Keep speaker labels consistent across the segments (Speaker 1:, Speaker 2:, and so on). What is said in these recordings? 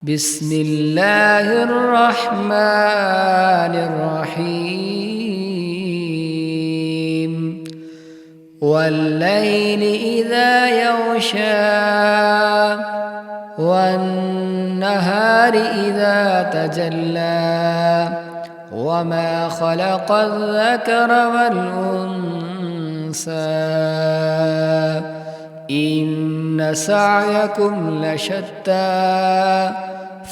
Speaker 1: بسم الله الرحمن الرحيم والليل إذا يغشى والنهار إذا تجلى وما خلق الذكر والأنثى إن سعيكم لشتى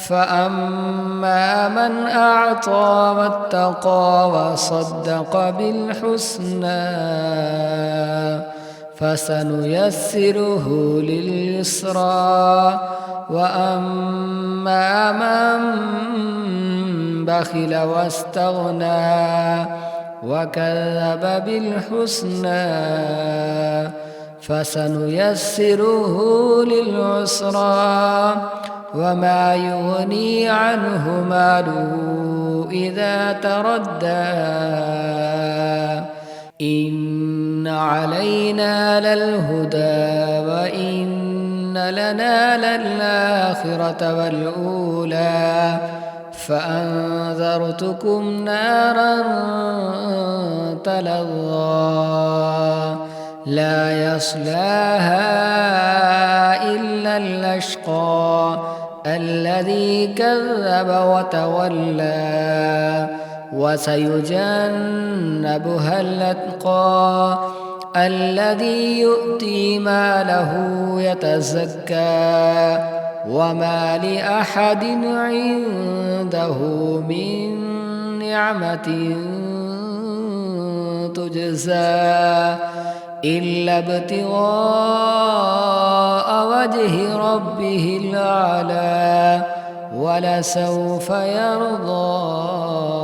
Speaker 1: فأما من أعطى واتقى وصدق بالحسنى فسنيسره لليسرى وأما من بخل واستغنى وكذب بالحسنى فسنيسره للعسرى وما يغني عنه ماله إذا تردى إن علينا للهدى وإن لنا للآخرة والأولى فأنذرتكم نارا تلظى لا يصلاها إلا الأشقى الذي كذب وتولى وسيجنبها الأتقى الذي يؤتي ماله يتزكى وما لأحد عنده من نعمة تجزى إلا ابتغاء وجه ربه الأعلى ولسوف يرضى.